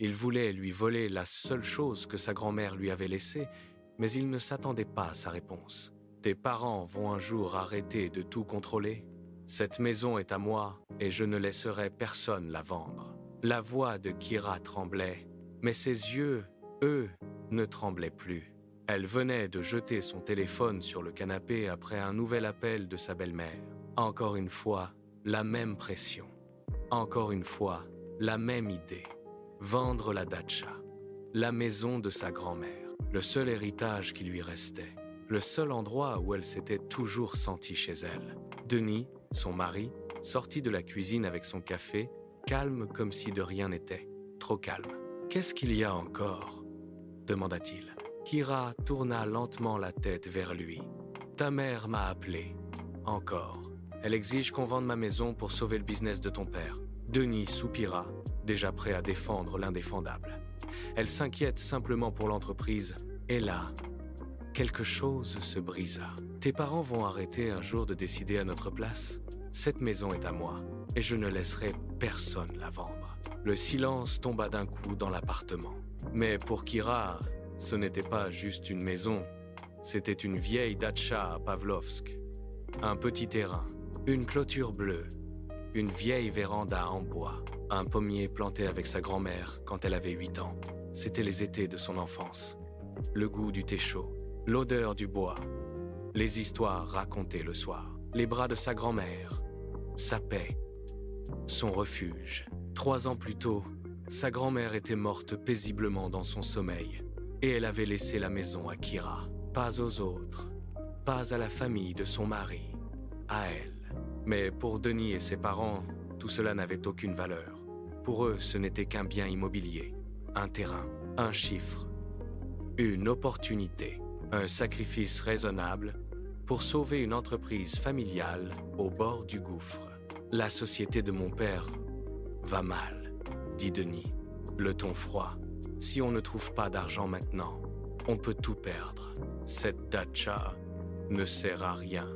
Il voulait lui voler la seule chose que sa grand-mère lui avait laissée, mais il ne s'attendait pas à sa réponse. « Tes parents vont un jour arrêter de tout contrôler? Cette maison est à moi et je ne laisserai personne la vendre. » La voix de Kira tremblait, mais ses yeux, eux, ne tremblaient plus. Elle venait de jeter son téléphone sur le canapé après un nouvel appel de sa belle-mère. Encore une fois, la même pression. Encore une fois, la même idée. Vendre la datcha, la maison de sa grand-mère, le seul héritage qui lui restait, le seul endroit où elle s'était toujours sentie chez elle. Denis, son mari, sortit de la cuisine avec son café, calme comme si de rien n'était. Trop calme. « Qu'est-ce qu'il y a encore ?» demanda-t-il. Kira tourna lentement la tête vers lui. « Ta mère m'a appelé. Encore. Elle exige qu'on vende ma maison pour sauver le business de ton père. » Denis soupira, déjà prêt à défendre l'indéfendable. Elle s'inquiète simplement pour l'entreprise, et là, quelque chose se brisa. « Tes parents vont arrêter un jour de décider à notre place. Cette maison est à moi, et je ne laisserai personne la vendre. » Le silence tomba d'un coup dans l'appartement. Mais pour Kira, ce n'était pas juste une maison, c'était une vieille datcha à Pavlovsk. Un petit terrain, une clôture bleue, une vieille véranda en bois, un pommier planté avec sa grand-mère quand elle avait 8 ans. C'était les étés de son enfance. Le goût du thé chaud, l'odeur du bois, les histoires racontées le soir, les bras de sa grand-mère, sa paix, son refuge. 3 ans plus tôt, sa grand-mère était morte paisiblement dans son sommeil et elle avait laissé la maison à Kira, pas aux autres, pas à la famille de son mari, à elle. Mais pour Denis et ses parents, tout cela n'avait aucune valeur. Pour eux, ce n'était qu'un bien immobilier, un terrain, un chiffre, une opportunité, un sacrifice raisonnable pour sauver une entreprise familiale au bord du gouffre. « La société de mon père va mal, » dit Denis, le ton froid. « Si on ne trouve pas d'argent maintenant, on peut tout perdre. Cette datcha ne sert à rien.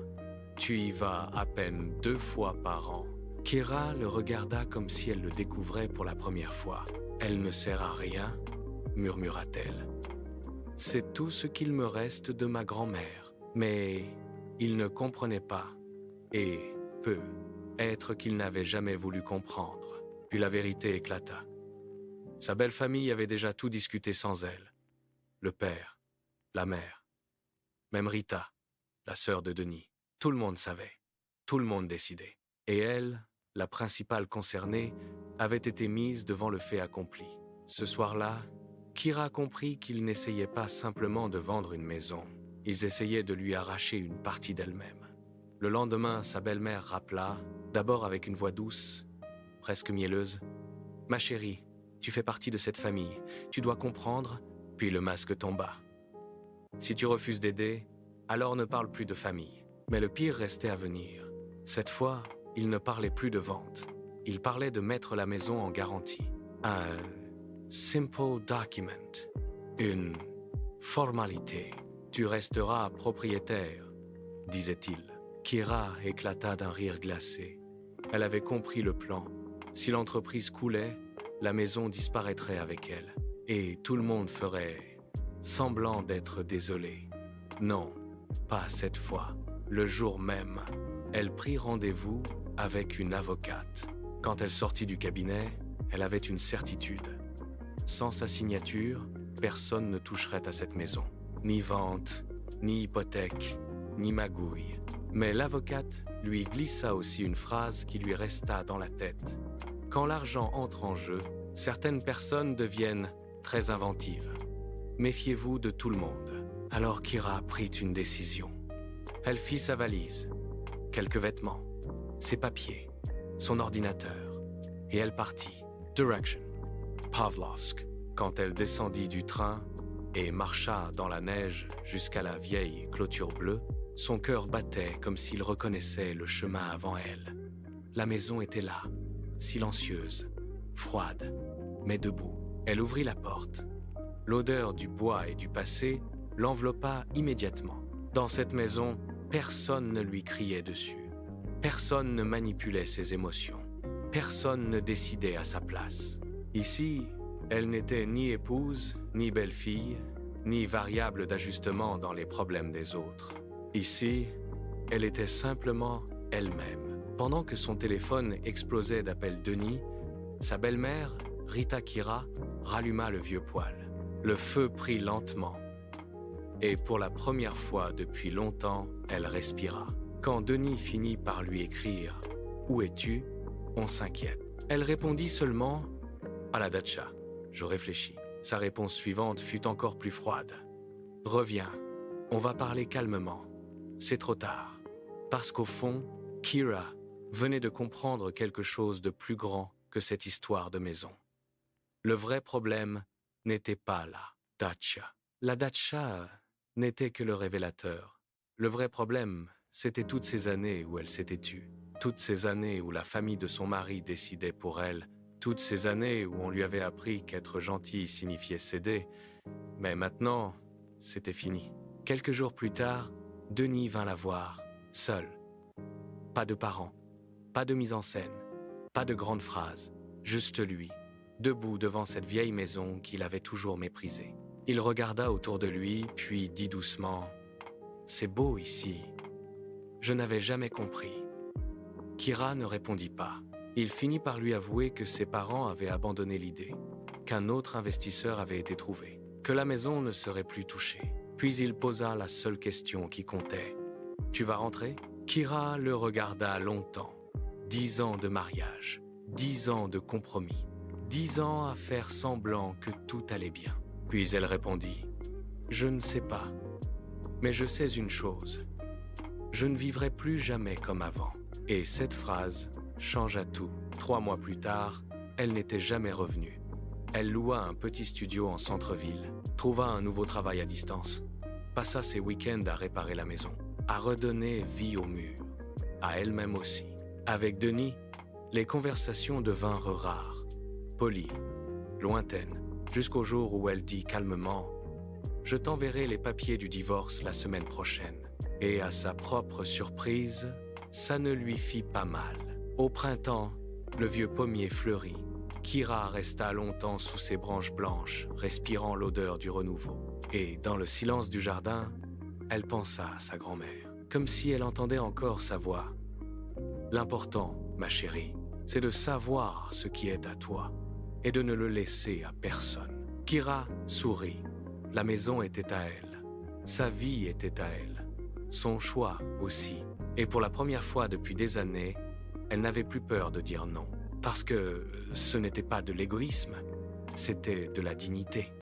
Tu y vas à peine 2 fois par an. » Kira le regarda comme si elle le découvrait pour la première fois. « Elle ne sert à rien ?» murmura-t-elle. « C'est tout ce qu'il me reste de ma grand-mère. » Mais il ne comprenait pas, et peut-être qu'il n'avait jamais voulu comprendre. Puis la vérité éclata. Sa belle famille avait déjà tout discuté sans elle. Le père, la mère, même Rita, la sœur de Denis. Tout le monde savait, tout le monde décidait. Et elle, la principale concernée, avait été mise devant le fait accompli. Ce soir-là, Kira comprit qu'ils n'essayaient pas simplement de vendre une maison. Ils essayaient de lui arracher une partie d'elle-même. Le lendemain, sa belle-mère rappela, d'abord avec une voix douce, presque mielleuse. « Ma chérie, tu fais partie de cette famille, tu dois comprendre. » Puis le masque tomba. « Si tu refuses d'aider, alors ne parle plus de famille. » Mais le pire restait à venir. Cette fois, il ne parlait plus de vente. Il parlait de mettre la maison en garantie. Un simple document, une formalité. Tu resteras propriétaire, disait-il. Kira éclata d'un rire glacé. Elle avait compris le plan. Si l'entreprise coulait, la maison disparaîtrait avec elle. Et tout le monde ferait semblant d'être désolé. Non, pas cette fois. Le jour même, elle prit rendez-vous avec une avocate. Quand elle sortit du cabinet, elle avait une certitude. Sans sa signature, personne ne toucherait à cette maison. Ni vente, ni hypothèque, ni magouille. Mais l'avocate lui glissa aussi une phrase qui lui resta dans la tête. Quand l'argent entre en jeu, certaines personnes deviennent très inventives. Méfiez-vous de tout le monde. Alors Kira prit une décision. Elle fit sa valise, quelques vêtements, ses papiers, son ordinateur, et elle partit. Direction, Pavlovsk. Quand elle descendit du train et marcha dans la neige jusqu'à la vieille clôture bleue, son cœur battait comme s'il reconnaissait le chemin avant elle. La maison était là, silencieuse, froide, mais debout. Elle ouvrit la porte. L'odeur du bois et du passé l'enveloppa immédiatement. Dans cette maison, personne ne lui criait dessus. Personne ne manipulait ses émotions. Personne ne décidait à sa place. Ici, Elle n'était ni épouse, ni belle-fille, ni variable d'ajustement dans les problèmes des autres. Ici, elle était simplement elle-même. Pendant que son téléphone explosait d'appels Denis, sa belle-mère, Rita Kira, ralluma le vieux poêle. Le feu prit lentement. Et pour la première fois depuis longtemps, elle respira. Quand Denis finit par lui écrire « Où es-tu ?» on s'inquiète. Elle répondit seulement « À la datcha ». Je réfléchis. Sa réponse suivante fut encore plus froide. « Reviens, on va parler calmement. C'est trop tard. » Parce qu'au fond, Kira venait de comprendre quelque chose de plus grand que cette histoire de maison. Le vrai problème n'était pas la datcha. La datcha n'était que le révélateur. Le vrai problème, c'était toutes ces années où elle s'était tue. Toutes ces années où la famille de son mari décidait pour elle. Toutes ces années où on lui avait appris qu'être gentil signifiait céder. Mais maintenant, c'était fini. Quelques jours plus tard, Denis vint la voir, seul. Pas de parents, pas de mise en scène, pas de grandes phrases, juste lui, debout devant cette vieille maison qu'il avait toujours méprisée. Il regarda autour de lui, puis dit doucement « C'est beau ici. » Je n'avais jamais compris. Kira ne répondit pas. Il finit par lui avouer que ses parents avaient abandonné l'idée, qu'un autre investisseur avait été trouvé, que la maison ne serait plus touchée. Puis il posa la seule question qui comptait. « Tu vas rentrer ?» Kira le regarda longtemps. 10 ans de mariage, 10 ans de compromis, 10 ans à faire semblant que tout allait bien. Puis elle répondit « Je ne sais pas, mais je sais une chose. Je ne vivrai plus jamais comme avant. » Et cette phrase changea tout. 3 mois plus tard, elle n'était jamais revenue. Elle loua un petit studio en centre-ville, trouva un nouveau travail à distance, passa ses week-ends à réparer la maison, à redonner vie au mur, à elle-même aussi. Avec Denis, les conversations devinrent rares, polies, lointaines, jusqu'au jour où elle dit calmement « Je t'enverrai les papiers du divorce la semaine prochaine. » Et à sa propre surprise, ça ne lui fit pas mal. Au printemps, le vieux pommier fleurit. Kira resta longtemps sous ses branches blanches, respirant l'odeur du renouveau. Et dans le silence du jardin, elle pensa à sa grand-mère, comme si elle entendait encore sa voix. « L'important, ma chérie, c'est de savoir ce qui est à toi et de ne le laisser à personne. » Kira sourit. La maison était à elle. Sa vie était à elle. Son choix aussi. Et pour la première fois depuis des années, elle n'avait plus peur de dire non. Parce que ce n'était pas de l'égoïsme, c'était de la dignité.